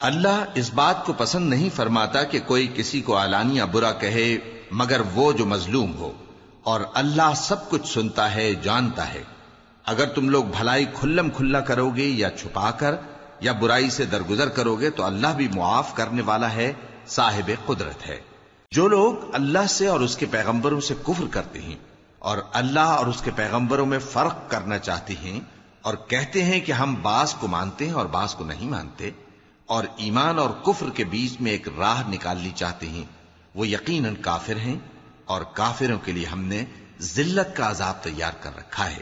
اللہ اس بات کو پسند نہیں فرماتا کہ کوئی کسی کو علانیہ برا کہے مگر وہ جو مظلوم ہو، اور اللہ سب کچھ سنتا ہے، جانتا ہے۔ اگر تم لوگ بھلائی کھلم کھلا کرو گے یا چھپا کر یا برائی سے درگزر کرو گے تو اللہ بھی معاف کرنے والا ہے، صاحب قدرت ہے۔ جو لوگ اللہ سے اور اس کے پیغمبروں سے کفر کرتے ہیں اور اللہ اور اس کے پیغمبروں میں فرق کرنا چاہتے ہیں اور کہتے ہیں کہ ہم بعض کو مانتے ہیں اور بعض کو نہیں مانتے، اور ایمان اور کفر کے بیچ میں ایک راہ نکالنی چاہتے ہیں، وہ یقیناً کافر ہیں، اور کافروں کے لیے ہم نے ذلت کا عذاب تیار کر رکھا ہے۔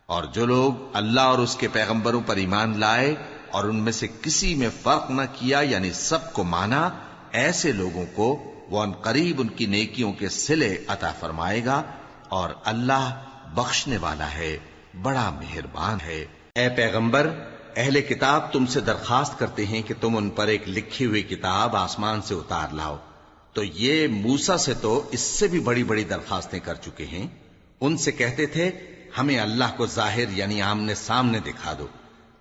اور جو لوگ اللہ اور اس کے پیغمبروں پر ایمان لائے اور ان میں سے کسی میں فرق نہ کیا، یعنی سب کو مانا، ایسے لوگوں کو وہ ان قریب ان کی نیکیوں کے صلے عطا فرمائے گا، اور اللہ بخشنے والا ہے، بڑا مہربان ہے۔ اے پیغمبر، اہل کتاب تم سے درخواست کرتے ہیں کہ تم ان پر ایک لکھی ہوئی کتاب آسمان سے اتار لاؤ، تو یہ موسیٰ سے تو اس سے بھی بڑی بڑی درخواستیں کر چکے ہیں۔ ان سے کہتے تھے ہمیں اللہ کو ظاہر یعنی آمنے سامنے دکھا دو،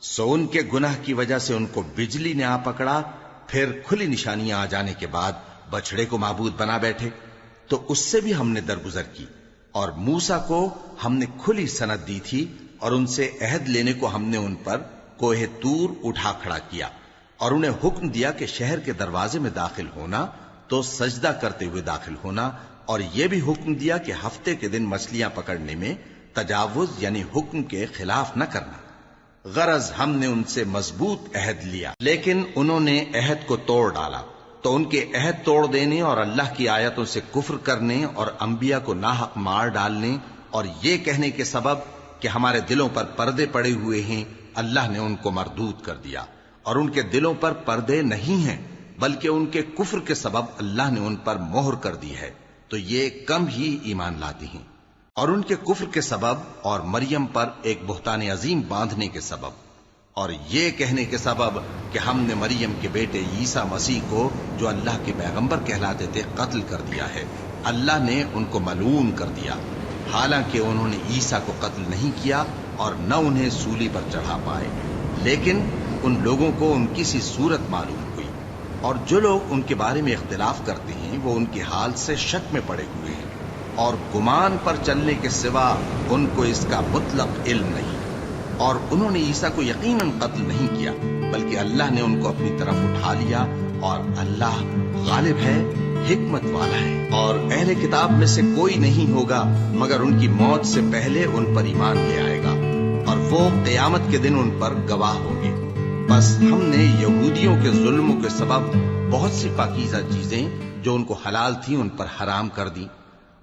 سو ان کے گناہ کی وجہ سے ان کو بجلی نے آ پکڑا، پھر کھلی نشانیاں آ جانے کے بعد بچڑے کو معبود بنا بیٹھے، تو اس سے بھی ہم نے درگزر کی۔ اور موسیٰ کو ہم نے کھلی سند دی تھی، اور ان سے عہد لینے کو ہم نے ان پر کوہ طور اٹھا کھڑا کیا، اور انہیں حکم دیا کہ شہر کے دروازے میں داخل ہونا تو سجدہ کرتے ہوئے داخل ہونا، اور یہ بھی حکم دیا کہ ہفتے کے دن مچھلیاں پکڑنے میں تجاوز یعنی حکم کے خلاف نہ کرنا۔ غرض ہم نے ان سے مضبوط عہد لیا، لیکن انہوں نے عہد کو توڑ ڈالا، تو ان کے عہد توڑ دینے اور اللہ کی آیتوں سے کفر کرنے اور انبیاء کو ناحق مار ڈالنے اور یہ کہنے کے سبب کہ ہمارے دلوں پر پردے پڑے ہوئے ہیں، اللہ نے ان کو مردود کر دیا۔ اور ان کے دلوں پر پردے نہیں ہیں، بلکہ ان کے کفر کے سبب اللہ نے ان پر مہر کر دی ہے، تو یہ کم ہی ایمان لاتی ہیں۔ اور ان کے کفر کے سبب اور مریم پر ایک بہتان عظیم باندھنے کے سبب اور یہ کہنے کے سبب کہ ہم نے مریم کے بیٹے عیسیٰ مسیح کو جو اللہ کے پیغمبر کہلاتے تھے قتل کر دیا ہے، اللہ نے ان کو ملعون کر دیا، حالانکہ انہوں نے عیسیٰ کو قتل نہیں کیا اور نہ انہیں سولی پر چڑھا پائے، لیکن ان لوگوں کو ان کی سی صورت معلوم ہوئی۔ اور جو لوگ ان کے بارے میں اختلاف کرتے ہیں وہ ان کے حال سے شک میں پڑے ہوئے ہیں، اور گمان پر چلنے کے سوا ان کو اس کا مطلق علم نہیں۔ اور انہوں نے عیسیٰ کو یقیناً قتل نہیں کیا، بلکہ اللہ نے ان کو اپنی طرف اٹھا لیا، اور اللہ غالب ہے، حکمت والا ہے۔ اور اہل کتاب میں سے کوئی نہیں ہوگا مگر ان کی موت سے پہلے ان پر ایمان لے آئے گا، اور وہ قیامت کے دن ان پر گواہ ہوں گے۔ بس ہم نے یہودیوں کے ظلموں کے سبب بہت سی پاکیزہ چیزیں جو ان کو حلال تھیں ان پر حرام کر دی،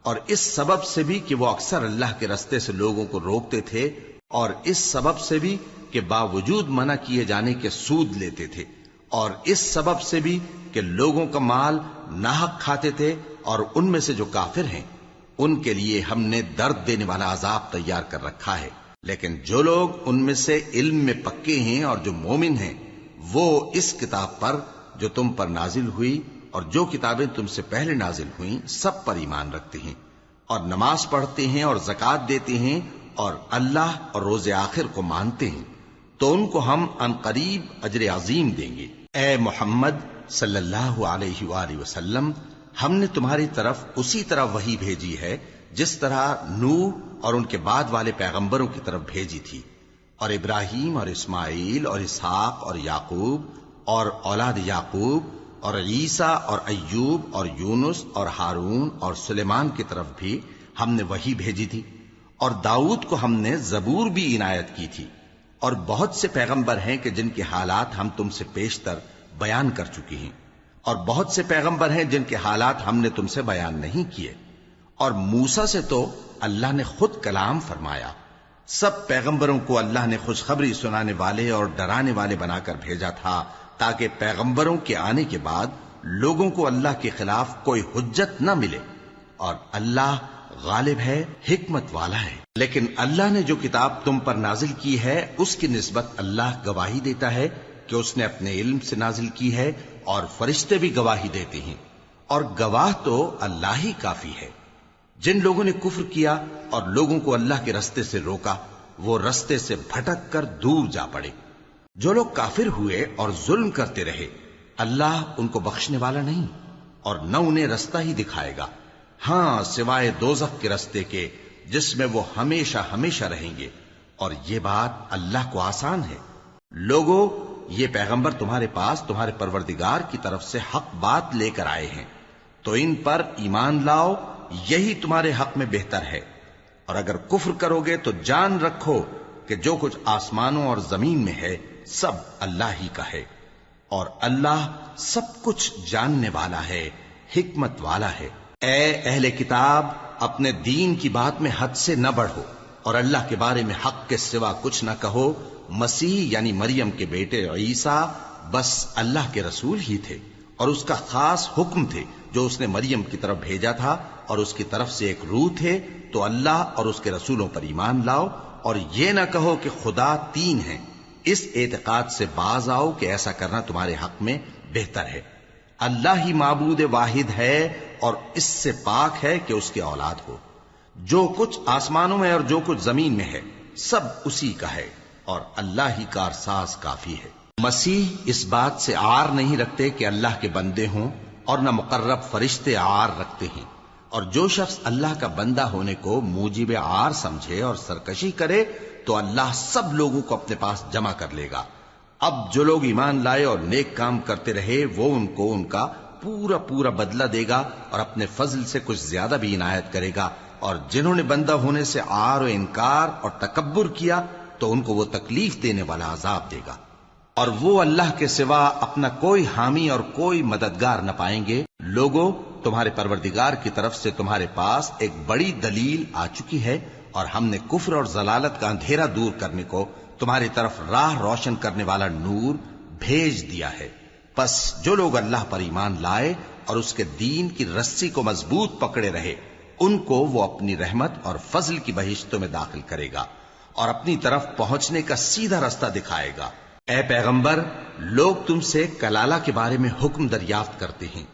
اور اس سبب سے بھی کہ وہ اکثر اللہ کے رستے سے لوگوں کو روکتے تھے، اور اس سبب سے بھی کہ باوجود منع کیے جانے کے سود لیتے تھے، اور اس سبب سے بھی کہ لوگوں کا مال ناحق کھاتے تھے، اور ان میں سے جو کافر ہیں ان کے لیے ہم نے درد دینے والا عذاب تیار کر رکھا ہے۔ لیکن جو لوگ ان میں سے علم میں پکے ہیں اور جو مومن ہیں وہ اس کتاب پر جو تم پر نازل ہوئی اور جو کتابیں تم سے پہلے نازل ہوئیں سب پر ایمان رکھتے ہیں، اور نماز پڑھتے ہیں اور زکوٰۃ دیتے ہیں اور اللہ اور روز آخر کو مانتے ہیں، تو ان کو ہم عنقریب اجر عظیم دیں گے۔ اے محمد صلی اللہ علیہ وآلہ وسلم، ہم نے تمہاری طرف اسی طرح وحی بھیجی ہے جس طرح نوح اور ان کے بعد والے پیغمبروں کی طرف بھیجی تھی، اور ابراہیم اور اسماعیل اور اسحاق اور یعقوب اور اولاد یعقوب اور عیسیٰ اور ایوب اور یونس اور ہارون اور سلیمان کی طرف بھی ہم نے وحی بھیجی تھی، اور داؤد کو ہم نے زبور بھی عنایت کی تھی، اور بہت سے پیغمبر ہیں کہ جن کے حالات ہم تم سے پیشتر بیان کر چکے ہیں، اور بہت سے پیغمبر ہیں جن کے حالات ہم نے تم سے بیان نہیں کیے، اور موسیٰ سے تو اللہ نے خود کلام فرمایا۔ سب پیغمبروں کو اللہ نے خوشخبری سنانے والے اور ڈرانے والے بنا کر بھیجا تھا تاکہ پیغمبروں کے آنے کے بعد لوگوں کو اللہ کے خلاف کوئی حجت نہ ملے، اور اللہ غالب ہے، حکمت والا ہے۔ لیکن اللہ نے جو کتاب تم پر نازل کی ہے اس کی نسبت اللہ گواہی دیتا ہے کہ اس نے اپنے علم سے نازل کی ہے، اور فرشتے بھی گواہی دیتے ہیں، اور گواہ تو اللہ ہی کافی ہے۔ جن لوگوں نے کفر کیا اور لوگوں کو اللہ کے رستے سے روکا وہ رستے سے بھٹک کر دور جا پڑے۔ جو لوگ کافر ہوئے اور ظلم کرتے رہے اللہ ان کو بخشنے والا نہیں اور نہ انہیں رستہ ہی دکھائے گا، ہاں سوائے دوزخ کے رستے کے جس میں وہ ہمیشہ ہمیشہ رہیں گے، اور یہ بات اللہ کو آسان ہے۔ لوگو، یہ پیغمبر تمہارے پاس تمہارے پروردگار کی طرف سے حق بات لے کر آئے ہیں، تو ان پر ایمان لاؤ، یہی تمہارے حق میں بہتر ہے، اور اگر کفر کرو گے تو جان رکھو کہ جو کچھ آسمانوں اور زمین میں ہے سب اللہ ہی کا ہے، اور اللہ سب کچھ جاننے والا ہے، حکمت والا ہے۔ اے اہل کتاب، اپنے دین کی بات میں حد سے نہ بڑھو، اور اللہ کے بارے میں حق کے سوا کچھ نہ کہو۔ مسیح یعنی مریم کے بیٹے عیسیٰ بس اللہ کے رسول ہی تھے، اور اس کا خاص حکم تھے جو اس نے مریم کی طرف بھیجا تھا، اور اس کی طرف سے ایک روح تھے، تو اللہ اور اس کے رسولوں پر ایمان لاؤ، اور یہ نہ کہو کہ خدا تین ہیں۔ اس اعتقاد سے باز آؤ کہ ایسا کرنا تمہارے حق میں بہتر ہے۔ اللہ ہی معبود واحد ہے، اور اس سے پاک ہے کہ اس کی اولاد ہو۔ جو کچھ آسمانوں میں اور جو کچھ زمین میں ہے سب اسی کا ہے، اور اللہ ہی کارساز کافی ہے۔ مسیح اس بات سے عار نہیں رکھتے کہ اللہ کے بندے ہوں، اور نہ مقرب فرشتے عار رکھتے ہیں، اور جو شخص اللہ کا بندہ ہونے کو موجب عار سمجھے اور سرکشی کرے تو اللہ سب لوگوں کو اپنے پاس جمع کر لے گا۔ اب جو لوگ ایمان لائے اور نیک کام کرتے رہے وہ ان کو ان کا پورا پورا بدلہ دے گا، اور اپنے فضل سے کچھ زیادہ بھی عنایت کرے گا، اور جنہوں نے بندہ ہونے سے عار و انکار اور تکبر کیا تو ان کو وہ تکلیف دینے والا عذاب دے گا، اور وہ اللہ کے سوا اپنا کوئی حامی اور کوئی مددگار نہ پائیں گے۔ لوگوں، تمہارے پروردگار کی طرف سے تمہارے پاس ایک بڑی دلیل آ چکی ہے، اور ہم نے کفر اور ضلالت کا اندھیرا دور کرنے کو تمہاری طرف راہ روشن کرنے والا نور بھیج دیا ہے۔ پس جو لوگ اللہ پر ایمان لائے اور اس کے دین کی رسی کو مضبوط پکڑے رہے، ان کو وہ اپنی رحمت اور فضل کی بہشتوں میں داخل کرے گا، اور اپنی طرف پہنچنے کا سیدھا رستہ دکھائے گا۔ اے پیغمبر، لوگ تم سے کلالہ کے بارے میں حکم دریافت کرتے ہیں،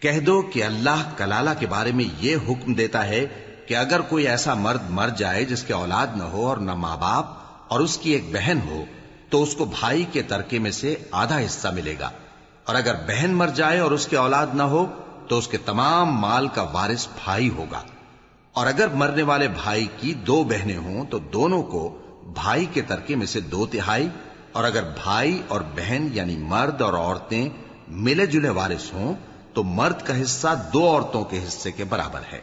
کہہ دو کہ اللہ کلالہ کے بارے میں یہ حکم دیتا ہے کہ اگر کوئی ایسا مرد مر جائے جس کے اولاد نہ ہو اور نہ ماں باپ، اور اس کی ایک بہن ہو، تو اس کو بھائی کے ترکے میں سے آدھا حصہ ملے گا، اور اگر بہن مر جائے اور اس کے اولاد نہ ہو تو اس کے تمام مال کا وارث بھائی ہوگا، اور اگر مرنے والے بھائی کی دو بہنیں ہوں تو دونوں کو بھائی کے ترکے میں سے 2/3، اور اگر بھائی اور بہن یعنی مرد اور عورتیں ملے جلے وارث ہوں تو مرد کا حصہ 2 عورتوں کے حصے کے برابر ہے۔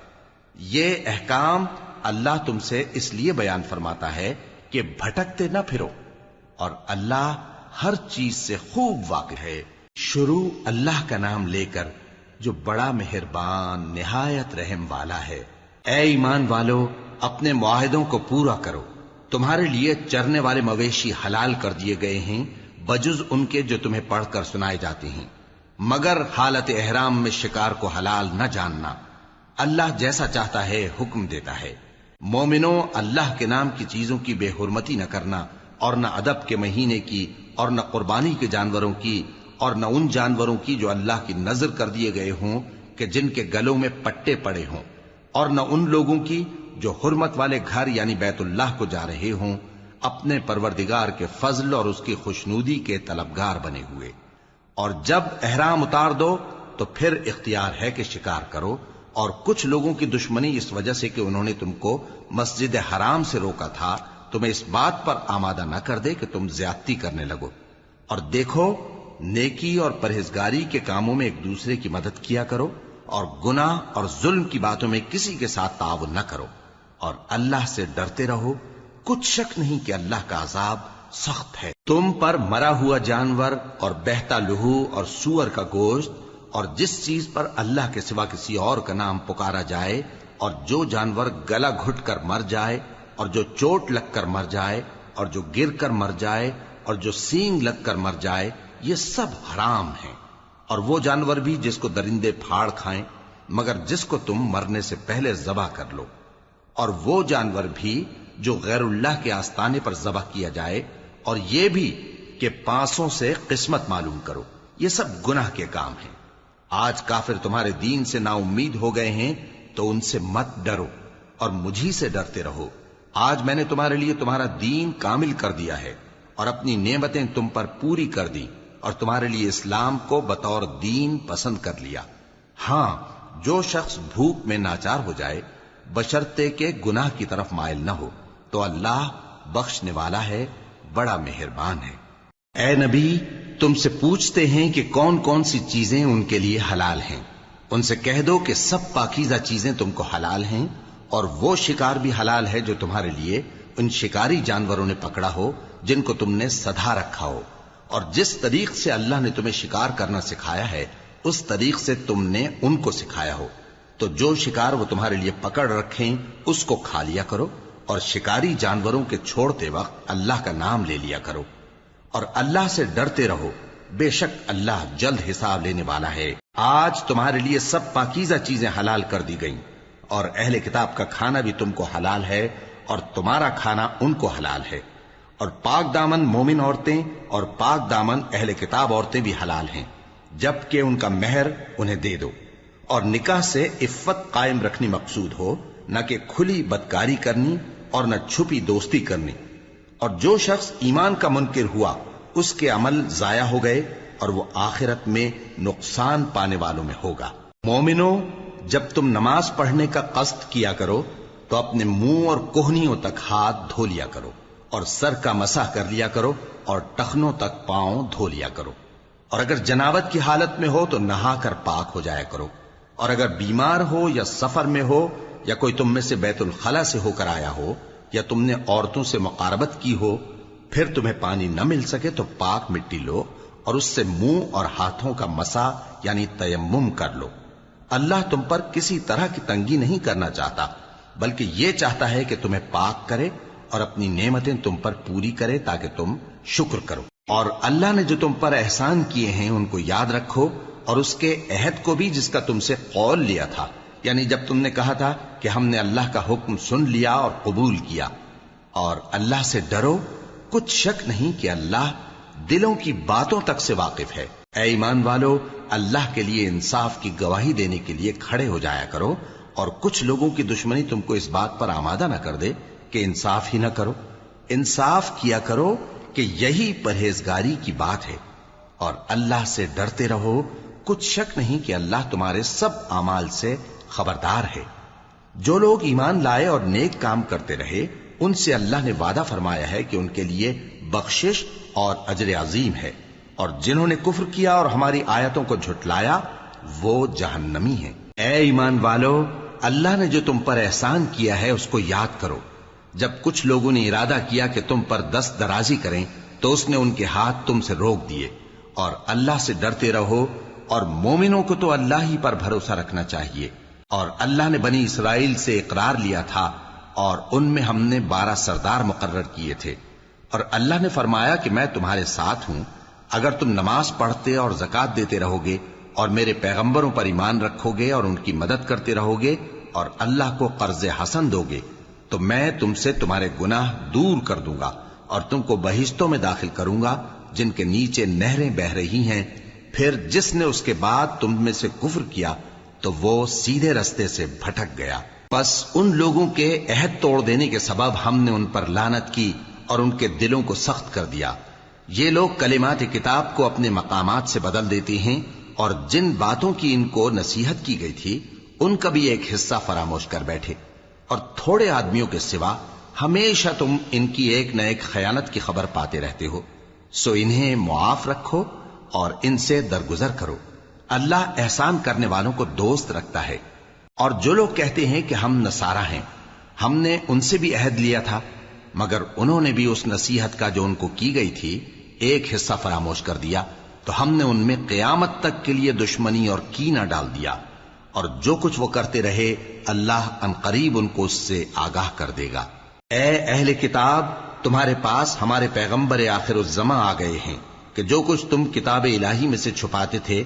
یہ احکام اللہ تم سے اس لیے بیان فرماتا ہے کہ بھٹکتے نہ پھرو، اور اللہ ہر چیز سے خوب واقف ہے۔ شروع اللہ کا نام لے کر جو بڑا مہربان نہایت رحم والا ہے۔ اے ایمان والو، اپنے معاہدوں کو پورا کرو۔ تمہارے لیے چرنے والے مویشی حلال کر دیے گئے ہیں بجز ان کے جو تمہیں پڑھ کر سنائے جاتے ہیں، مگر حالت احرام میں شکار کو حلال نہ جاننا۔ اللہ جیسا چاہتا ہے حکم دیتا ہے۔ مومنوں، اللہ کے نام کی چیزوں کی بے حرمتی نہ کرنا، اور نہ ادب کے مہینے کی، اور نہ قربانی کے جانوروں کی، اور نہ ان جانوروں کی جو اللہ کی نذر کر دیے گئے ہوں کہ جن کے گلوں میں پٹے پڑے ہوں، اور نہ ان لوگوں کی جو حرمت والے گھر یعنی بیت اللہ کو جا رہے ہوں، اپنے پروردگار کے فضل اور اس کی خوشنودی کے طلبگار بنے ہوئے۔ اور جب احرام اتار دو تو پھر اختیار ہے کہ شکار کرو، اور کچھ لوگوں کی دشمنی اس وجہ سے کہ انہوں نے تم کو مسجد حرام سے روکا تھا تمہیں اس بات پر آمادہ نہ کر دے کہ تم زیادتی کرنے لگو۔ اور دیکھو، نیکی اور پرہیزگاری کے کاموں میں ایک دوسرے کی مدد کیا کرو، اور گناہ اور ظلم کی باتوں میں کسی کے ساتھ تعاون نہ کرو، اور اللہ سے ڈرتے رہو۔ کچھ شک نہیں کہ اللہ کا عذاب سخت ہے۔ تم پر مرا ہوا جانور اور بہتا لہو اور سور کا گوشت، اور جس چیز پر اللہ کے سوا کسی اور کا نام پکارا جائے، اور جو جانور گلا گھٹ کر مر جائے، اور جو چوٹ لگ کر مر جائے، اور جو گر کر مر جائے، اور جو سینگ لگ کر مر جائے، یہ سب حرام ہیں۔ اور وہ جانور بھی جس کو درندے پھاڑ کھائیں، مگر جس کو تم مرنے سے پہلے ذبح کر لو، اور وہ جانور بھی جو غیر اللہ کے آستانے پر ذبح کیا جائے، اور یہ بھی کہ پانسوں سے قسمت معلوم کرو۔ یہ سب گناہ کے کام ہیں۔ آج کافر تمہارے دین سے نا امید ہو گئے ہیں تو ان سے مت ڈرو، اور مجھی سے ڈرتے رہو۔ آج میں نے تمہارے لیے تمہارا دین کامل کر دیا ہے، اور اپنی نعمتیں تم پر پوری کر دی، اور تمہارے لیے اسلام کو بطور دین پسند کر لیا۔ ہاں، جو شخص بھوک میں ناچار ہو جائے بشرطے کہ گناہ کی طرف مائل نہ ہو تو اللہ بخشنے والا ہے، بڑا مہربان ہے۔ اے نبی، تم سے پوچھتے ہیں کہ کون کون سی چیزیں ان کے لیے حلال ہیں۔ ان سے کہہ دو کہ سب پاکیزہ چیزیں تم کو حلال ہیں، اور وہ شکار بھی حلال ہے جو تمہارے لیے ان شکاری جانوروں نے پکڑا ہو جن کو تم نے سدھا رکھا ہو، اور جس طریق سے اللہ نے تمہیں شکار کرنا سکھایا ہے اس طریق سے تم نے ان کو سکھایا ہو، تو جو شکار وہ تمہارے لیے پکڑ رکھیں اس کو کھا لیا کرو، اور شکاری جانوروں کے چھوڑتے وقت اللہ کا نام لے لیا کرو، اور اللہ سے ڈرتے رہو، بے شک اللہ جلد حساب لینے والا ہے۔ آج تمہارے لیے سب پاکیزہ چیزیں حلال کر دی گئیں، اور اہل کتاب کا کھانا بھی تم کو حلال ہے اور تمہارا کھانا ان کو حلال ہے، اور پاک دامن مومن عورتیں اور پاک دامن اہل کتاب عورتیں بھی حلال ہیں، جبکہ ان کا مہر انہیں دے دو، اور نکاح سے عفت قائم رکھنی مقصود ہو، نہ کہ کھلی بدکاری کرنی اور نہ چھپی دوستی کرنی۔ اور جو شخص ایمان کا منکر ہوا اس کے عمل ضائع ہو گئے اور وہ آخرت میں نقصان پانے والوں میں ہوگا۔ مومنوں، جب تم نماز پڑھنے کا قصد کیا کرو تو اپنے منہ اور کوہنیوں تک ہاتھ دھو لیا کرو، اور سر کا مسح کر لیا کرو، اور ٹخنوں تک پاؤں دھو لیا کرو، اور اگر جنابت کی حالت میں ہو تو نہا کر پاک ہو جایا کرو، اور اگر بیمار ہو یا سفر میں ہو یا کوئی تم میں سے بیت الخلا سے ہو کر آیا ہو یا تم نے عورتوں سے مقاربت کی ہو، پھر تمہیں پانی نہ مل سکے تو پاک مٹی لو اور اس سے منہ اور ہاتھوں کا مسح یعنی تیمم کر لو۔ اللہ تم پر کسی طرح کی تنگی نہیں کرنا چاہتا، بلکہ یہ چاہتا ہے کہ تمہیں پاک کرے اور اپنی نعمتیں تم پر پوری کرے تاکہ تم شکر کرو۔ اور اللہ نے جو تم پر احسان کیے ہیں ان کو یاد رکھو، اور اس کے عہد کو بھی جس کا تم سے قول لیا تھا، یعنی جب تم نے کہا تھا کہ ہم نے اللہ کا حکم سن لیا اور قبول کیا۔ اور اللہ سے ڈرو، کچھ شک نہیں کہ اللہ دلوں کی باتوں تک سے واقف ہے۔ اے ایمان والو، اللہ کے لیے انصاف کی گواہی دینے کے لیے کھڑے ہو جایا کرو، اور کچھ لوگوں کی دشمنی تم کو اس بات پر آمادہ نہ کر دے کہ انصاف ہی نہ کرو۔ انصاف کیا کرو کہ یہی پرہیزگاری کی بات ہے، اور اللہ سے ڈرتے رہو، کچھ شک نہیں کہ اللہ تمہارے سب اعمال سے خبردار ہے۔ جو لوگ ایمان لائے اور نیک کام کرتے رہے ان سے اللہ نے وعدہ فرمایا ہے کہ ان کے لیے بخشش اور اجر عظیم ہے، اور جنہوں نے کفر کیا اور ہماری آیتوں کو جھٹلایا وہ جہنمی ہیں۔ اے ایمان والو، اللہ نے جو تم پر احسان کیا ہے اس کو یاد کرو۔ جب کچھ لوگوں نے ارادہ کیا کہ تم پر دست درازی کریں تو اس نے ان کے ہاتھ تم سے روک دیے، اور اللہ سے ڈرتے رہو، اور مومنوں کو تو اللہ ہی پر بھروسہ رکھنا چاہیے۔ اور اللہ نے بنی اسرائیل سے اقرار لیا تھا اور ان میں ہم نے 12 سردار مقرر کیے تھے، اور اللہ نے فرمایا کہ میں تمہارے ساتھ ہوں، اگر تم نماز پڑھتے اور زکوٰۃ دیتے رہو گے اور میرے پیغمبروں پر ایمان رکھو گے اور ان کی مدد کرتے رہو گے اور اللہ کو قرض حسن دو گے تو میں تم سے تمہارے گناہ دور کر دوں گا اور تم کو بہشتوں میں داخل کروں گا جن کے نیچے نہریں بہ رہی ہیں۔ پھر جس نے اس کے بعد تم میں سے کفر کیا تو وہ سیدھے رستے سے بھٹک گیا۔ پس ان لوگوں کے عہد توڑ دینے کے سبب ہم نے ان پر لعنت کی اور ان کے دلوں کو سخت کر دیا۔ یہ لوگ کلمات کتاب کو اپنے مقامات سے بدل دیتے ہیں، اور جن باتوں کی ان کو نصیحت کی گئی تھی ان کا بھی ایک حصہ فراموش کر بیٹھے، اور تھوڑے آدمیوں کے سوا ہمیشہ تم ان کی ایک نہ ایک خیانت کی خبر پاتے رہتے ہو، سو انہیں معاف رکھو اور ان سے درگزر کرو۔ اللہ احسان کرنے والوں کو دوست رکھتا ہے۔ اور جو لوگ کہتے ہیں کہ ہم نصارہ ہیں، ہم نے ان سے بھی عہد لیا تھا، مگر انہوں نے بھی اس نصیحت کا جو ان کو کی گئی تھی ایک حصہ فراموش کر دیا، تو ہم نے ان میں قیامت تک کے لیے دشمنی اور کینہ ڈال دیا، اور جو کچھ وہ کرتے رہے اللہ عنقریب ان کو اس سے آگاہ کر دے گا۔ اے اہل کتاب، تمہارے پاس ہمارے پیغمبر آخر الزماں آ گئے ہیں کہ جو کچھ تم کتاب الہی میں سے چھپاتے تھے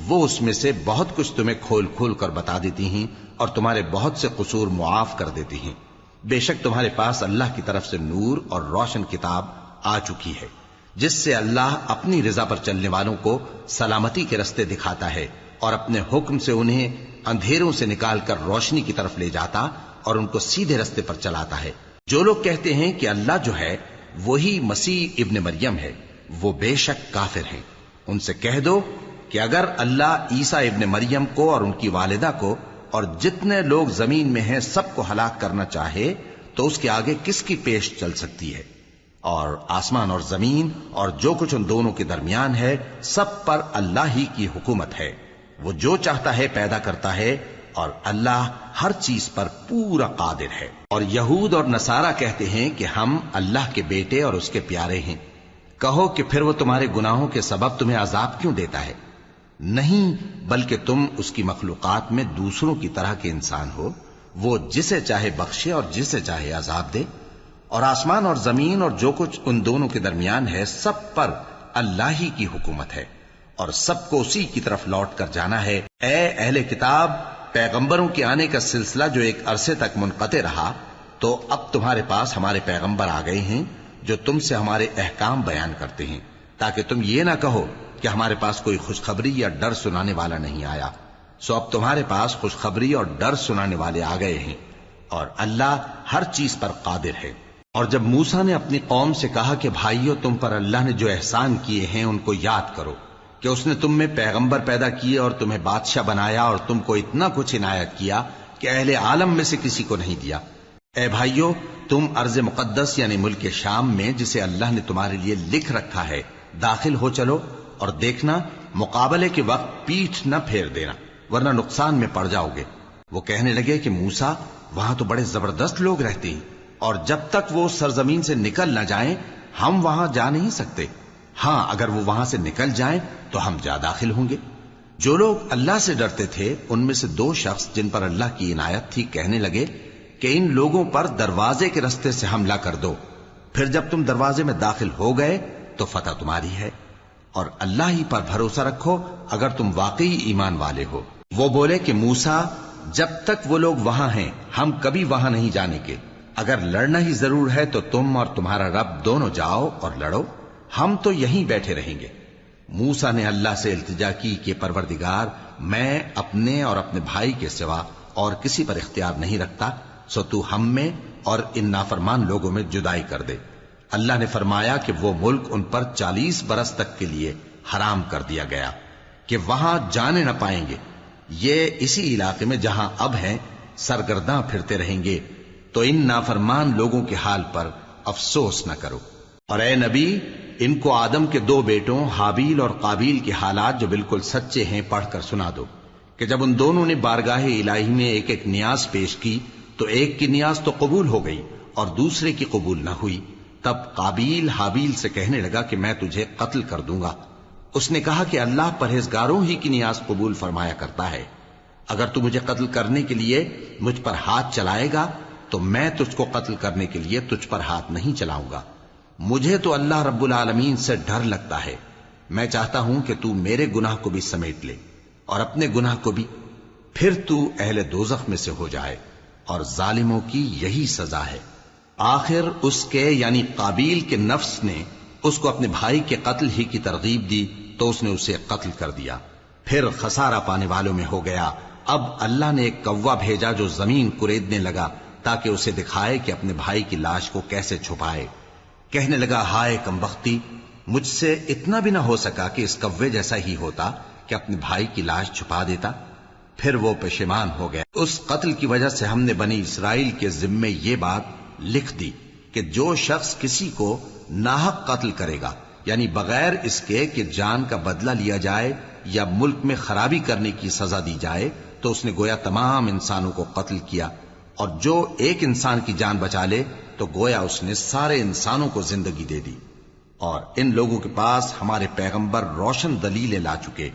وہ اس میں سے بہت کچھ تمہیں کھول کھول کر بتا دیتی ہیں اور تمہارے بہت سے قصور معاف کر دیتی ہیں۔ بے شک تمہارے پاس اللہ کی طرف سے نور اور روشن کتاب آ چکی ہے، جس سے اللہ اپنی رضا پر چلنے والوں کو سلامتی کے رستے دکھاتا ہے اور اپنے حکم سے انہیں اندھیروں سے نکال کر روشنی کی طرف لے جاتا اور ان کو سیدھے رستے پر چلاتا ہے۔ جو لوگ کہتے ہیں کہ اللہ جو ہے وہی مسیح ابن مریم ہے، وہ بے شک کافر ہیں۔ ان سے کہہ دو کہ اگر اللہ عیسیٰ ابن مریم کو اور ان کی والدہ کو اور جتنے لوگ زمین میں ہیں سب کو ہلاک کرنا چاہے تو اس کے آگے کس کی پیش چل سکتی ہے؟ اور آسمان اور زمین اور جو کچھ ان دونوں کے درمیان ہے سب پر اللہ ہی کی حکومت ہے. وہ جو چاہتا ہے پیدا کرتا ہے اور اللہ ہر چیز پر پورا قادر ہے. اور یہود اور نصارہ کہتے ہیں کہ ہم اللہ کے بیٹے اور اس کے پیارے ہیں. کہو کہ پھر وہ تمہارے گناہوں کے سبب تمہیں عذاب کیوں دیتا ہے؟ نہیں، بلکہ تم اس کی مخلوقات میں دوسروں کی طرح کے انسان ہو. وہ جسے چاہے بخشے اور جسے چاہے عذاب دے. اور آسمان اور زمین اور جو کچھ ان دونوں کے درمیان ہے سب پر اللہ ہی کی حکومت ہے اور سب کو اسی کی طرف لوٹ کر جانا ہے. اے اہل کتاب، پیغمبروں کے آنے کا سلسلہ جو ایک عرصے تک منقطع رہا، تو اب تمہارے پاس ہمارے پیغمبر آ گئے ہیں جو تم سے ہمارے احکام بیان کرتے ہیں، تاکہ تم یہ نہ کہو کہ ہمارے پاس کوئی خوشخبری یا ڈر سنانے والا نہیں آیا. سو اب تمہارے پاس خوشخبری اور ڈر سنانے والے آ گئے ہیں اور اللہ ہر چیز پر قادر ہے. اور جب موسیٰ نے اپنی قوم سے کہا کہ بھائیو، تم پر اللہ نے جو احسان کیے ہیں ان کو یاد کرو، کہ اس نے تم میں پیغمبر پیدا کیے اور تمہیں بادشاہ بنایا اور تم کو اتنا کچھ عنایت کیا کہ اہل عالم میں سے کسی کو نہیں دیا. اے بھائیو، تم ارض مقدس یعنی ملک شام میں جسے اللہ نے تمہارے لیے لکھ رکھا ہے داخل ہو چلو، اور دیکھنا مقابلے کے وقت پیٹھ نہ پھیر دینا ورنہ نقصان میں پڑ جاؤ گے. وہ کہنے لگے کہ موسیٰ، وہاں تو بڑے زبردست لوگ رہتے ہیں اور جب تک وہ سرزمین سے نکل نہ جائیں ہم وہاں جا نہیں سکتے. ہاں، اگر وہ وہاں سے نکل جائیں تو ہم جا داخل ہوں گے. جو لوگ اللہ سے ڈرتے تھے ان میں سے 2 شخص جن پر اللہ کی عنایت تھی کہنے لگے کہ ان لوگوں پر دروازے کے رستے سے حملہ کر دو، پھر جب تم دروازے میں داخل ہو گئے تو فتح تمہاری ہے، اور اللہ ہی پر بھروسہ رکھو اگر تم واقعی ایمان والے ہو. وہ بولے کہ موسیٰ، جب تک وہ لوگ وہاں ہیں ہم کبھی وہاں نہیں جانے کے. اگر لڑنا ہی ضرور ہے تو تم اور تمہارا رب دونوں جاؤ اور لڑو، ہم تو یہیں بیٹھے رہیں گے. موسیٰ نے اللہ سے التجا کی کہ پروردگار، میں اپنے اور اپنے بھائی کے سوا اور کسی پر اختیار نہیں رکھتا، سو تو ہم میں اور ان نافرمان لوگوں میں جدائی کر دے. اللہ نے فرمایا کہ وہ ملک ان پر 40 برس تک کے لیے حرام کر دیا گیا کہ وہاں جانے نہ پائیں گے. یہ اسی علاقے میں جہاں اب ہیں سرگرداں پھرتے رہیں گے. تو ان نافرمان لوگوں کے حال پر افسوس نہ کرو. اور اے نبی، ان کو آدم کے 2 بیٹوں حابیل اور قابیل کے حالات جو بالکل سچے ہیں پڑھ کر سنا دو کہ جب ان دونوں نے بارگاہ الہی میں ایک ایک نیاز پیش کی تو ایک کی نیاز تو قبول ہو گئی اور دوسرے کی قبول نہ ہوئی. تب قابیل حابیل سے کہنے لگا کہ میں تجھے قتل کر دوں گا. اس نے کہا کہ اللہ پرہیزگاروں ہی کی نیاز قبول فرمایا کرتا ہے. اگر تو مجھے قتل کرنے کے لیے مجھ پر ہاتھ چلائے گا تو میں تجھ کو قتل کرنے کے لیے تجھ پر ہاتھ نہیں چلاؤں گا. مجھے تو اللہ رب العالمین سے ڈر لگتا ہے. میں چاہتا ہوں کہ تو میرے گناہ کو بھی سمیٹ لے اور اپنے گناہ کو بھی، پھر تو اہل دوزخ میں سے ہو جائے، اور ظالموں کی یہی سزا ہے. آخر اس کے یعنی قابیل کے نفس نے اس کو اپنے بھائی کے قتل ہی کی ترغیب دی تو اس نے اسے قتل کر دیا. پھر خسارہ پانے والوں میں ہو گیا. اب اللہ نے ایک کوا بھیجا جو زمین کریدنے لگا تاکہ اسے دکھائے کہ اپنے بھائی کی لاش کو کیسے چھپائے. کہنے لگا، ہائے کمبختی، مجھ سے اتنا بھی نہ ہو سکا کہ اس کوے جیسا ہی ہوتا کہ اپنے بھائی کی لاش چھپا دیتا. پھر وہ پشیمان ہو گیا. اس قتل کی وجہ سے ہم نے بنی اسرائیل کے ذمے یہ بات لکھ دی کہ جو شخص کسی کو ناحق قتل کرے گا، یعنی بغیر اس کے کہ جان کا بدلہ لیا جائے یا ملک میں خرابی کرنے کی سزا دی جائے، تو اس نے گویا تمام انسانوں کو قتل کیا. اور جو ایک انسان کی جان بچا لے تو گویا اس نے سارے انسانوں کو زندگی دے دی. اور ان لوگوں کے پاس ہمارے پیغمبر روشن دلیلیں لا چکے،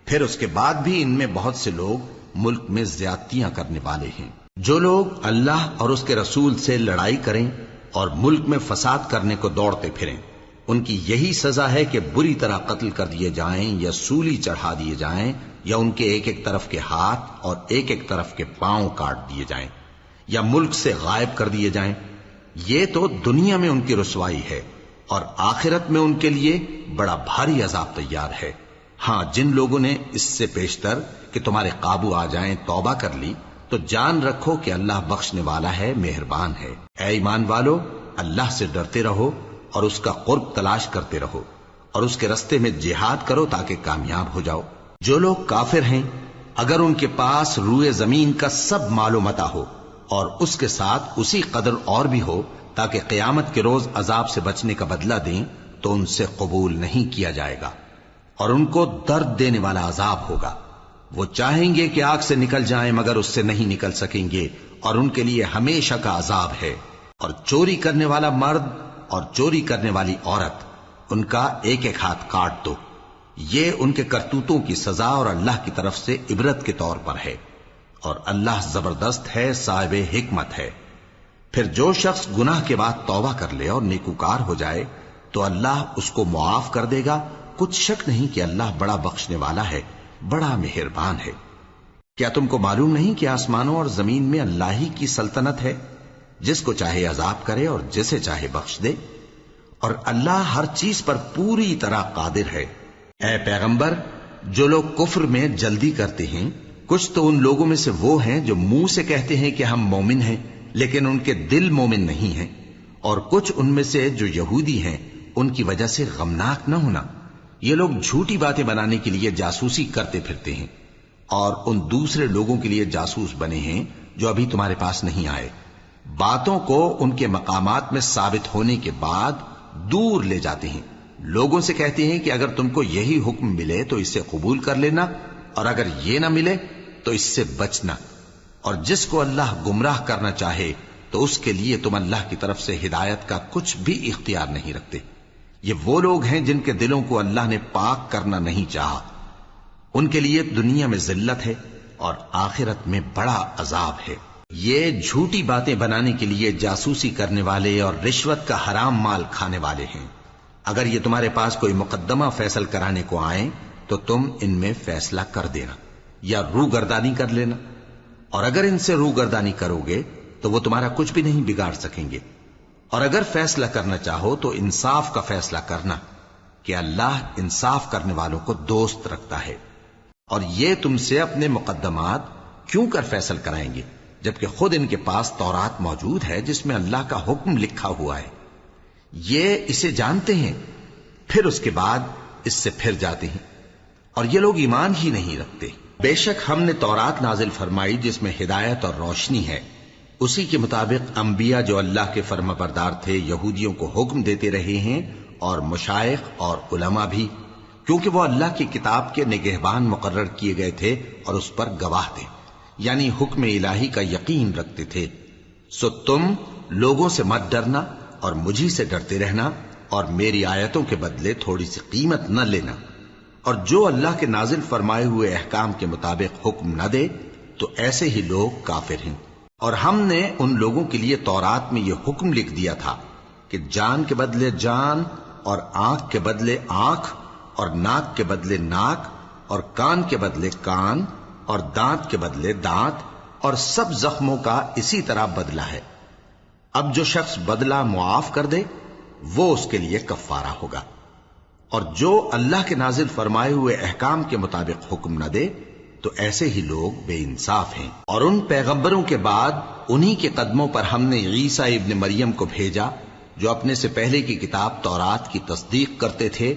پھر اس کے بعد بھی ان میں بہت سے لوگ ملک میں زیادتیاں کرنے والے ہیں. جو لوگ اللہ اور اس کے رسول سے لڑائی کریں اور ملک میں فساد کرنے کو دوڑتے پھریں، ان کی یہی سزا ہے کہ بری طرح قتل کر دیے جائیں یا سولی چڑھا دیے جائیں یا ان کے ایک ایک طرف کے ہاتھ اور ایک ایک طرف کے پاؤں کاٹ دیے جائیں یا ملک سے غائب کر دیے جائیں. یہ تو دنیا میں ان کی رسوائی ہے اور آخرت میں ان کے لیے بڑا بھاری عذاب تیار ہے. ہاں، جن لوگوں نے اس سے پیشتر کہ تمہارے قابو آ جائیں توبہ کر لی تو جان رکھو کہ اللہ بخشنے والا ہے، مہربان ہے. اے ایمان والو، اللہ سے ڈرتے رہو اور اس کا قرب تلاش کرتے رہو اور اس کے رستے میں جہاد کرو تاکہ کامیاب ہو جاؤ۔ جو لوگ کافر ہیں اگر ان کے پاس روئے زمین کا سب مال و متاع ہو اور اس کے ساتھ اسی قدر اور بھی ہو تاکہ قیامت کے روز عذاب سے بچنے کا بدلہ دیں تو ان سے قبول نہیں کیا جائے گا، اور ان کو درد دینے والا عذاب ہوگا۔ وہ چاہیں گے کہ آگ سے نکل جائیں مگر اس سے نہیں نکل سکیں گے، اور ان کے لیے ہمیشہ کا عذاب ہے۔ اور چوری کرنے والا مرد اور چوری کرنے والی عورت، ان کا ایک ایک ہاتھ کاٹ دو۔ یہ ان کے کرتوتوں کی سزا اور اللہ کی طرف سے عبرت کے طور پر ہے، اور اللہ زبردست ہے، صاحب حکمت ہے۔ پھر جو شخص گناہ کے بعد توبہ کر لے اور نیکوکار ہو جائے تو اللہ اس کو معاف کر دے گا۔ کچھ شک نہیں کہ اللہ بڑا بخشنے والا ہے، بڑا مہربان ہے۔ کیا تم کو معلوم نہیں کہ آسمانوں اور زمین میں اللہ ہی کی سلطنت ہے، جس کو چاہے عذاب کرے اور جسے چاہے بخش دے، اور اللہ ہر چیز پر پوری طرح قادر ہے۔ اے پیغمبر، جو لوگ کفر میں جلدی کرتے ہیں، کچھ تو ان لوگوں میں سے وہ ہیں جو منہ سے کہتے ہیں کہ ہم مومن ہیں لیکن ان کے دل مومن نہیں ہیں، اور کچھ ان میں سے جو یہودی ہیں، ان کی وجہ سے غمناک نہ ہونا۔ یہ لوگ جھوٹی باتیں بنانے کے لیے جاسوسی کرتے پھرتے ہیں، اور ان دوسرے لوگوں کے لیے جاسوس بنے ہیں جو ابھی تمہارے پاس نہیں آئے۔ باتوں کو ان کے مقامات میں ثابت ہونے کے بعد دور لے جاتے ہیں، لوگوں سے کہتے ہیں کہ اگر تم کو یہی حکم ملے تو اسے قبول کر لینا، اور اگر یہ نہ ملے تو اس سے بچنا، اور جس کو اللہ گمراہ کرنا چاہے تو اس کے لیے تم اللہ کی طرف سے ہدایت کا کچھ بھی اختیار نہیں رکھتے۔ یہ وہ لوگ ہیں جن کے دلوں کو اللہ نے پاک کرنا نہیں چاہا، ان کے لیے دنیا میں ذلت ہے اور آخرت میں بڑا عذاب ہے۔ یہ جھوٹی باتیں بنانے کے لیے جاسوسی کرنے والے اور رشوت کا حرام مال کھانے والے ہیں۔ اگر یہ تمہارے پاس کوئی مقدمہ فیصل کرانے کو آئیں تو تم ان میں فیصلہ کر دینا یا روگردانی کر لینا، اور اگر ان سے روگردانی کرو گے تو وہ تمہارا کچھ بھی نہیں بگاڑ سکیں گے، اور اگر فیصلہ کرنا چاہو تو انصاف کا فیصلہ کرنا کہ اللہ انصاف کرنے والوں کو دوست رکھتا ہے۔ اور یہ تم سے اپنے مقدمات کیوں کر فیصل کرائیں گے جبکہ خود ان کے پاس تورات موجود ہے جس میں اللہ کا حکم لکھا ہوا ہے۔ یہ اسے جانتے ہیں، پھر اس کے بعد اس سے پھر جاتے ہیں، اور یہ لوگ ایمان ہی نہیں رکھتے۔ بے شک ہم نے تورات نازل فرمائی جس میں ہدایت اور روشنی ہے، اسی کے مطابق انبیاء جو اللہ کے فرما بردار تھے یہودیوں کو حکم دیتے رہے ہیں، اور مشائخ اور علماء بھی، کیونکہ وہ اللہ کی کتاب کے نگہبان مقرر کیے گئے تھے اور اس پر گواہ تھے، یعنی حکم الہی کا یقین رکھتے تھے۔ سو تم لوگوں سے مت ڈرنا اور مجھی سے ڈرتے رہنا، اور میری آیتوں کے بدلے تھوڑی سی قیمت نہ لینا، اور جو اللہ کے نازل فرمائے ہوئے احکام کے مطابق حکم نہ دے تو ایسے ہی لوگ کافر ہیں۔ اور ہم نے ان لوگوں کے لیے تورات میں یہ حکم لکھ دیا تھا کہ جان کے بدلے جان، اور آنکھ کے بدلے آنکھ، اور ناک کے بدلے ناک، اور کان کے بدلے کان، اور دانت کے بدلے دانت، اور سب زخموں کا اسی طرح بدلہ ہے۔ اب جو شخص بدلہ معاف کر دے وہ اس کے لیے کفارہ ہوگا، اور جو اللہ کے نازل فرمائے ہوئے احکام کے مطابق حکم نہ دے تو ایسے ہی لوگ بے انصاف ہیں۔ اور ان پیغمبروں کے بعد انہی کے قدموں پر ہم نے عیسیٰ ابن مریم کو بھیجا جو اپنے سے پہلے کی کتاب تورات کی تصدیق کرتے تھے،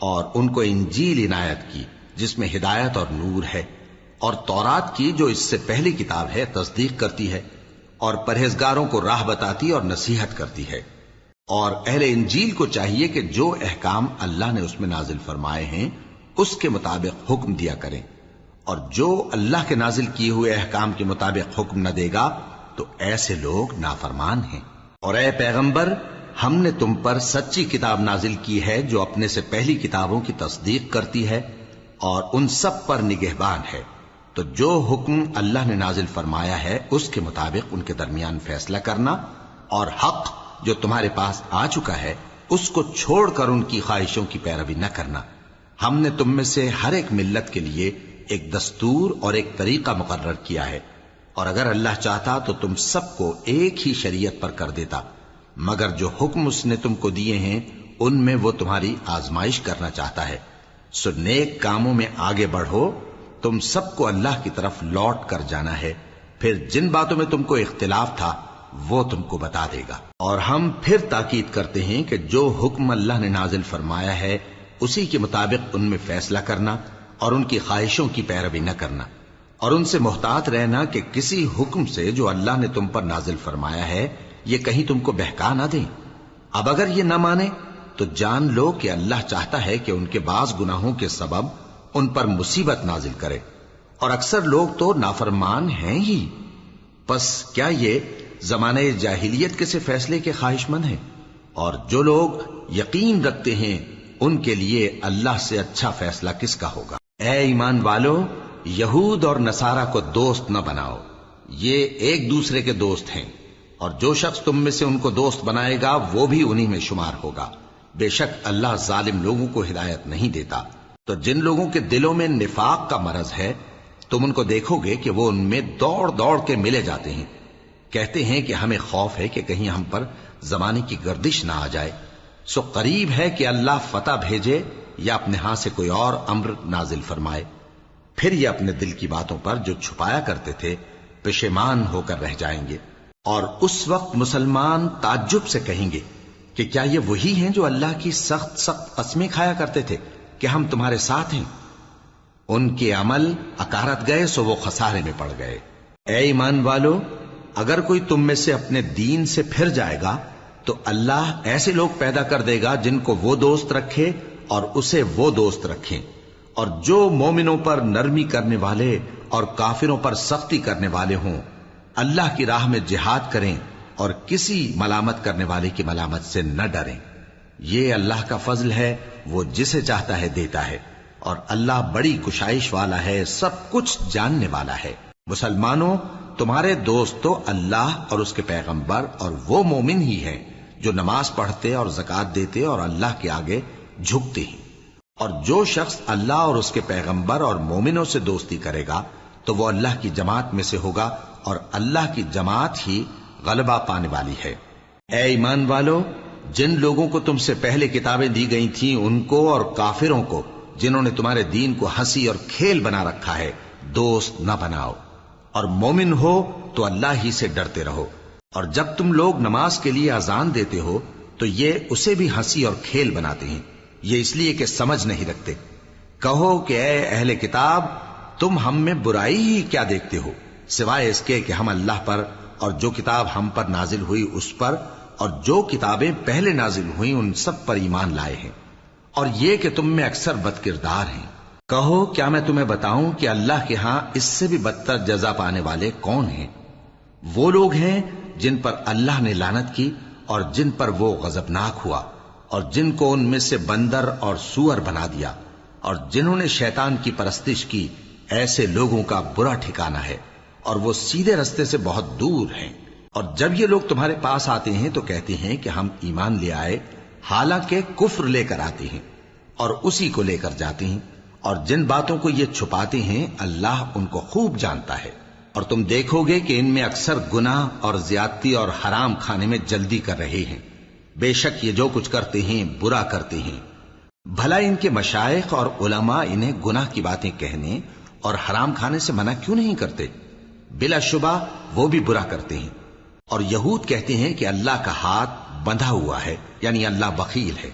اور ان کو انجیل عنایت کی جس میں ہدایت اور نور ہے، اور تورات کی جو اس سے پہلی کتاب ہے تصدیق کرتی ہے، اور پرہیزگاروں کو راہ بتاتی اور نصیحت کرتی ہے۔ اور اہل انجیل کو چاہیے کہ جو احکام اللہ نے اس میں نازل فرمائے ہیں اس کے مطابق حکم دیا کریں، اور جو اللہ کے نازل کیے ہوئے احکام کے مطابق حکم نہ دے گا تو ایسے لوگ نافرمان ہیں۔ اور اے پیغمبر، ہم نے تم پر سچی کتاب نازل کی ہے جو اپنے سے پہلی کتابوں کی تصدیق کرتی ہے اور ان سب پر نگہبان ہے، تو جو حکم اللہ نے نازل فرمایا ہے اس کے مطابق ان کے درمیان فیصلہ کرنا، اور حق جو تمہارے پاس آ چکا ہے اس کو چھوڑ کر ان کی خواہشوں کی پیروی نہ کرنا۔ ہم نے تم میں سے ہر ایک ملت کے لیے ایک دستور اور ایک طریقہ مقرر کیا ہے، اور اگر اللہ چاہتا تو تم سب کو ایک ہی شریعت پر کر دیتا، مگر جو حکم اس نے تم کو دیے ہیں ان میں وہ تمہاری آزمائش کرنا چاہتا ہے۔ سو نیک کاموں میں آگے بڑھو، تم سب کو اللہ کی طرف لوٹ کر جانا ہے، پھر جن باتوں میں تم کو اختلاف تھا وہ تم کو بتا دے گا۔ اور ہم پھر تاکید کرتے ہیں کہ جو حکم اللہ نے نازل فرمایا ہے اسی کے مطابق ان میں فیصلہ کرنا اور ان کی خواہشوں کی پیروی نہ کرنا، اور ان سے محتاط رہنا کہ کسی حکم سے جو اللہ نے تم پر نازل فرمایا ہے یہ کہیں تم کو بہکا نہ دیں۔ اب اگر یہ نہ مانے تو جان لو کہ اللہ چاہتا ہے کہ ان کے بعض گناہوں کے سبب ان پر مصیبت نازل کرے، اور اکثر لوگ تو نافرمان ہیں ہی۔ پس کیا یہ زمانہ جاہلیت کے سے فیصلے کے خواہش مند ہیں؟ اور جو لوگ یقین رکھتے ہیں ان کے لیے اللہ سے اچھا فیصلہ کس کا ہوگا؟ اے ایمان والو، یہود اور نصارہ کو دوست نہ بناؤ، یہ ایک دوسرے کے دوست ہیں، اور جو شخص تم میں سے ان کو دوست بنائے گا وہ بھی انہی میں شمار ہوگا۔ بے شک اللہ ظالم لوگوں کو ہدایت نہیں دیتا۔ تو جن لوگوں کے دلوں میں نفاق کا مرض ہے تم ان کو دیکھو گے کہ وہ ان میں دوڑ دوڑ کے ملے جاتے ہیں، کہتے ہیں کہ ہمیں خوف ہے کہ کہیں ہم پر زمانے کی گردش نہ آ جائے، سو قریب ہے کہ اللہ فتح بھیجے یا اپنے ہاں سے کوئی اور امر نازل فرمائے، پھر یہ اپنے دل کی باتوں پر جو چھپایا کرتے تھے پشیمان ہو کر رہ جائیں گے۔ اور اس وقت مسلمان تعجب سے کہیں گے کہ کیا یہ وہی ہیں جو اللہ کی سخت سخت قسمیں کھایا کرتے تھے کہ ہم تمہارے ساتھ ہیں؟ ان کے عمل اکارت گئے سو وہ خسارے میں پڑ گئے۔ اے ایمان والو، اگر کوئی تم میں سے اپنے دین سے پھر جائے گا تو اللہ ایسے لوگ پیدا کر دے گا جن کو وہ دوست رکھے اور اسے وہ دوست رکھیں، اور جو مومنوں پر نرمی کرنے والے اور کافروں پر سختی کرنے والے ہوں، اللہ کی راہ میں جہاد کریں اور کسی ملامت کرنے والے کی ملامت سے نہ ڈریں۔ یہ اللہ کا فضل ہے، وہ جسے چاہتا ہے دیتا ہے، اور اللہ بڑی کشائش والا ہے، سب کچھ جاننے والا ہے۔ مسلمانوں، تمہارے دوست تو اللہ اور اس کے پیغمبر اور وہ مومن ہی ہیں جو نماز پڑھتے اور زکوٰۃ دیتے اور اللہ کے آگے جھکتے ہیں۔ اور جو شخص اللہ اور اس کے پیغمبر اور مومنوں سے دوستی کرے گا تو وہ اللہ کی جماعت میں سے ہوگا، اور اللہ کی جماعت ہی غلبہ پانے والی ہے۔ اے ایمان والو، جن لوگوں کو تم سے پہلے کتابیں دی گئی تھیں ان کو اور کافروں کو جنہوں نے تمہارے دین کو ہنسی اور کھیل بنا رکھا ہے دوست نہ بناؤ، اور مومن ہو تو اللہ ہی سے ڈرتے رہو۔ اور جب تم لوگ نماز کے لیے اذان دیتے ہو تو یہ اسے بھی ہنسی اور کھیل بناتے ہیں، یہ اس لیے کہ سمجھ نہیں رکھتے۔ کہو کہ اے اہل کتاب، تم ہم میں برائی ہی کیا دیکھتے ہو، سوائے اس کے کہ ہم اللہ پر اور جو کتاب ہم پر نازل ہوئی اس پر اور جو کتابیں پہلے نازل ہوئیں ان سب پر ایمان لائے ہیں، اور یہ کہ تم میں اکثر بد کردار ہیں۔ کہو کیا میں تمہیں بتاؤں کہ اللہ کے ہاں اس سے بھی بدتر جزا پانے والے کون ہیں؟ وہ لوگ ہیں جن پر اللہ نے لعنت کی اور جن پر وہ غضبناک ہوا، اور جن کو ان میں سے بندر اور سور بنا دیا، اور جنہوں نے شیطان کی پرستش کی، ایسے لوگوں کا برا ٹھکانہ ہے، اور وہ سیدھے رستے سے بہت دور ہیں۔ اور جب یہ لوگ تمہارے پاس آتے ہیں تو کہتے ہیں کہ ہم ایمان لے آئے، حالانکہ کفر لے کر آتے ہیں اور اسی کو لے کر جاتے ہیں، اور جن باتوں کو یہ چھپاتے ہیں اللہ ان کو خوب جانتا ہے۔ اور تم دیکھو گے کہ ان میں اکثر گناہ اور زیادتی اور حرام کھانے میں جلدی کر رہے ہیں، بے شک یہ جو کچھ کرتے ہیں برا کرتے ہیں۔ بھلا ان کے مشائخ اور علماء انہیں گناہ کی باتیں کہنے اور حرام کھانے سے منع کیوں نہیں کرتے؟ بلا شبہ وہ بھی برا کرتے ہیں۔ اور یہود کہتے ہیں کہ اللہ کا ہاتھ بندھا ہوا ہے، یعنی اللہ بخیل ہے،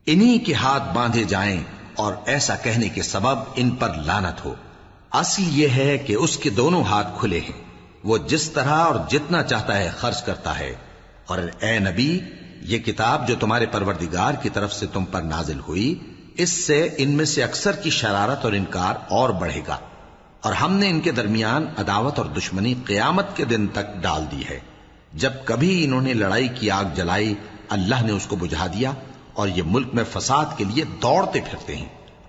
انہی کے ہاتھ باندھے جائیں، اور ایسا کہنے کے سبب ان پر لعنت ہو۔ اصل یہ ہے کہ اس کے دونوں ہاتھ کھلے ہیں، وہ جس طرح اور جتنا چاہتا ہے خرچ کرتا ہے۔ اور اے نبی، یہ کتاب جو تمہارے پروردگار کی طرف سے تم پر نازل ہوئی، اس سے ان میں سے اکثر کی شرارت اور انکار اور بڑھے گا، اور ہم نے ان کے درمیان عداوت اور دشمنی قیامت کے دن تک ڈال دی ہے۔ جب کبھی انہوں نے لڑائی کی آگ جلائی اللہ نے اس کو بجھا دیا، اور یہ ملک میں فساد کے لیے دوڑتے پھرتے ہیں،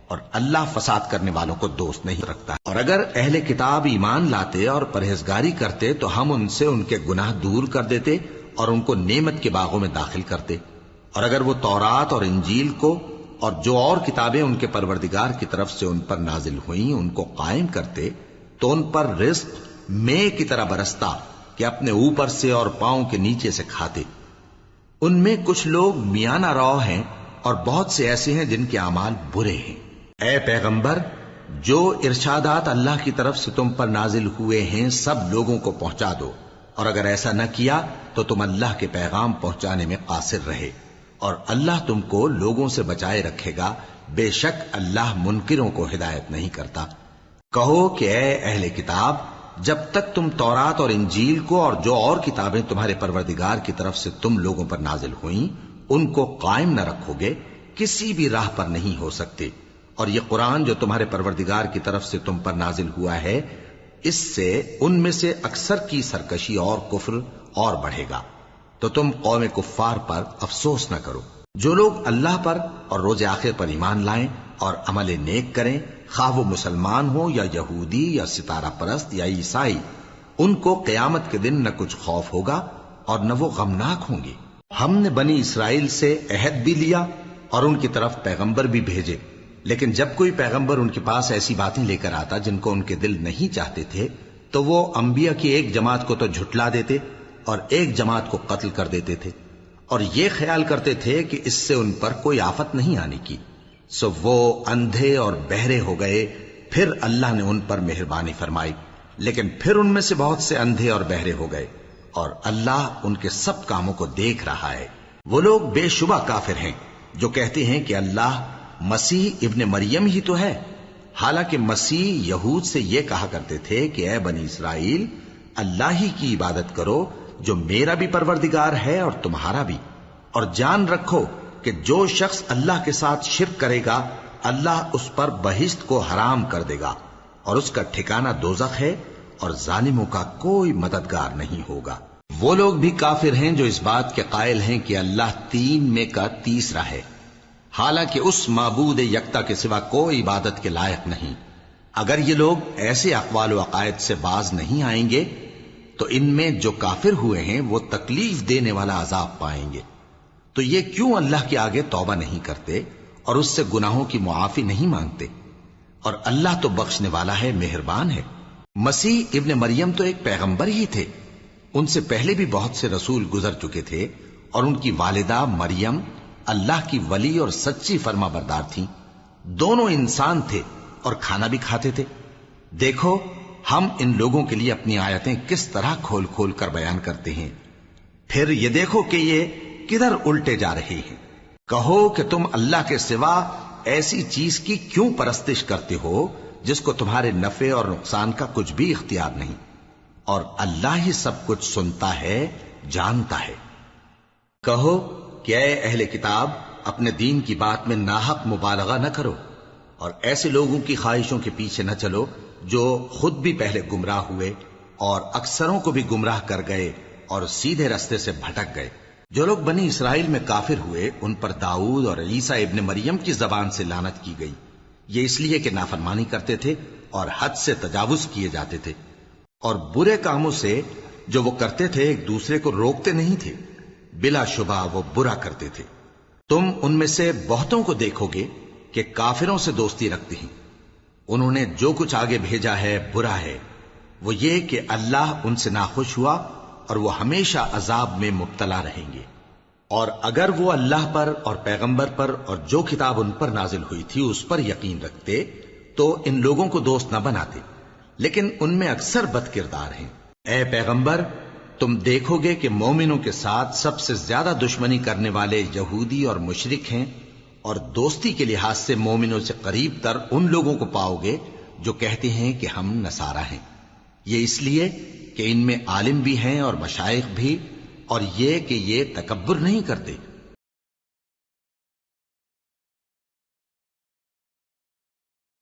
اور اللہ فساد کرنے والوں کو دوست نہیں رکھتا۔ اور اگر اہل کتاب ایمان لاتے اور پرہیزگاری کرتے تو ہم ان سے ان کے گناہ دور کر دیتے اور ان کو نعمت کے باغوں میں داخل کرتے۔ اور اگر وہ تورات اور انجیل کو اور جو اور کتابیں ان کے پروردگار کی طرف سے ان پر نازل ہوئیں ان کو قائم کرتے تو ان پر رزق مے کی طرح برستا کہ اپنے اوپر سے اور پاؤں کے نیچے سے کھاتے۔ ان میں کچھ لوگ میانہ رو ہیں اور بہت سے ایسے ہیں جن کے اعمال برے ہیں۔ اے پیغمبر، جو ارشادات اللہ کی طرف سے تم پر نازل ہوئے ہیں سب لوگوں کو پہنچا دو، اور اگر ایسا نہ کیا تو تم اللہ کے پیغام پہنچانے میں قاصر رہے، اور اللہ تم کو لوگوں سے بچائے رکھے گا، بے شک اللہ منکروں کو ہدایت نہیں کرتا۔ کہو کہ اے اہل کتاب، جب تک تم تورات اور انجیل کو اور جو اور کتابیں تمہارے پروردگار کی طرف سے تم لوگوں پر نازل ہوئیں ان کو قائم نہ رکھو گے، کسی بھی راہ پر نہیں ہو سکتے۔ اور یہ قرآن جو تمہارے پروردگار کی طرف سے تم پر نازل ہوا ہے، اس سے ان میں سے اکثر کی سرکشی اور کفر اور بڑھے گا، تو تم قوم کفار پر افسوس نہ کرو۔ جو لوگ اللہ پر اور روز آخر پر ایمان لائیں اور عمل نیک کریں، خواہ وہ مسلمان ہو یا یہودی یا ستارہ پرست یا عیسائی، ان کو قیامت کے دن نہ کچھ خوف ہوگا اور نہ وہ غمناک ہوں گے۔ ہم نے بنی اسرائیل سے عہد بھی لیا اور ان کی طرف پیغمبر بھی بھیجے، لیکن جب کوئی پیغمبر ان کے پاس ایسی باتیں لے کر آتا جن کو ان کے دل نہیں چاہتے تھے، تو وہ انبیاء کی ایک جماعت کو تو جھٹلا دیتے اور ایک جماعت کو قتل کر دیتے تھے، اور یہ خیال کرتے تھے کہ اس سے ان پر کوئی آفت نہیں آنے کی، سو وہ اندھے اور بہرے ہو گئے۔ پھر اللہ نے ان پر مہربانی فرمائی، لیکن پھر ان میں سے بہت سے اندھے اور بہرے ہو گئے، اور اللہ ان کے سب کاموں کو دیکھ رہا ہے۔ وہ لوگ بے شبہ کافر ہیں جو کہتے ہیں کہ اللہ مسیح ابن مریم ہی تو ہے، حالانکہ مسیح یہود سے یہ کہا کرتے تھے کہ اے بنی اسرائیل، اللہ ہی کی عبادت کرو جو میرا بھی پروردگار ہے اور تمہارا بھی، اور جان رکھو کہ جو شخص اللہ کے ساتھ شرک کرے گا اللہ اس پر بہشت کو حرام کر دے گا، اور اس کا ٹھکانہ دوزخ ہے، اور ظالموں کا کوئی مددگار نہیں ہوگا۔ وہ لوگ بھی کافر ہیں جو اس بات کے قائل ہیں کہ اللہ تین میں کا تیسرا ہے، حالانکہ اس معبود یکتا کے سوا کوئی عبادت کے لائق نہیں۔ اگر یہ لوگ ایسے اقوال و عقائد سے باز نہیں آئیں گے تو ان میں جو کافر ہوئے ہیں وہ تکلیف دینے والا عذاب پائیں گے۔ تو یہ کیوں اللہ کے آگے توبہ نہیں کرتے اور اس سے گناہوں کی معافی نہیں مانگتے؟ اور اللہ تو بخشنے والا ہے، مہربان ہے۔ مسیح ابن مریم تو ایک پیغمبر ہی تھے، ان سے پہلے بھی بہت سے رسول گزر چکے تھے، اور ان کی والدہ مریم اللہ کی ولی اور سچی فرما بردار تھیں۔ دونوں انسان تھے اور کھانا بھی کھاتے تھے۔ دیکھو ہم ان لوگوں کے لیے اپنی آیتیں کس طرح کھول کھول کر بیان کرتے ہیں، پھر یہ دیکھو کہ یہ کدھر الٹے جا رہے ہیں۔ کہو کہ تم اللہ کے سوا ایسی چیز کی کیوں پرستش کرتے ہو جس کو تمہارے نفع اور نقصان کا کچھ بھی اختیار نہیں، اور اللہ ہی سب کچھ سنتا ہے، جانتا ہے۔ کہو کہ اے اہل کتاب، اپنے دین کی بات میں ناحق مبالغہ نہ کرو، اور ایسے لوگوں کی خواہشوں کے پیچھے نہ چلو جو خود بھی پہلے گمراہ ہوئے اور اکثروں کو بھی گمراہ کر گئے اور سیدھے رستے سے بھٹک گئے۔ جو لوگ بنی اسرائیل میں کافر ہوئے ان پر داؤد اور عیسیٰ ابن مریم کی زبان سے لعنت کی گئی، یہ اس لیے کہ نافرمانی کرتے تھے اور حد سے تجاوز کیے جاتے تھے، اور برے کاموں سے جو وہ کرتے تھے ایک دوسرے کو روکتے نہیں تھے، بلا شبہ وہ برا کرتے تھے۔ تم ان میں سے بہتوں کو دیکھو گے کہ کافروں سے دوستی رکھتے ہیں، انہوں نے جو کچھ آگے بھیجا ہے برا ہے، وہ یہ کہ اللہ ان سے ناخوش ہوا اور وہ ہمیشہ عذاب میں مبتلا رہیں گے۔ اور اگر وہ اللہ پر اور پیغمبر پر اور جو کتاب ان پر نازل ہوئی تھی اس پر یقین رکھتے تو ان لوگوں کو دوست نہ بناتے، لیکن ان میں اکثر بد کردار ہیں۔ اے پیغمبر، تم دیکھو گے کہ مومنوں کے ساتھ سب سے زیادہ دشمنی کرنے والے یہودی اور مشرک ہیں، اور دوستی کے لحاظ سے مومنوں سے قریب تر ان لوگوں کو پاؤ گے جو کہتے ہیں کہ ہم نصارہ ہیں۔ یہ اس لیے کہ ان میں عالم بھی ہیں اور مشائخ بھی، اور یہ کہ یہ تکبر نہیں کرتے۔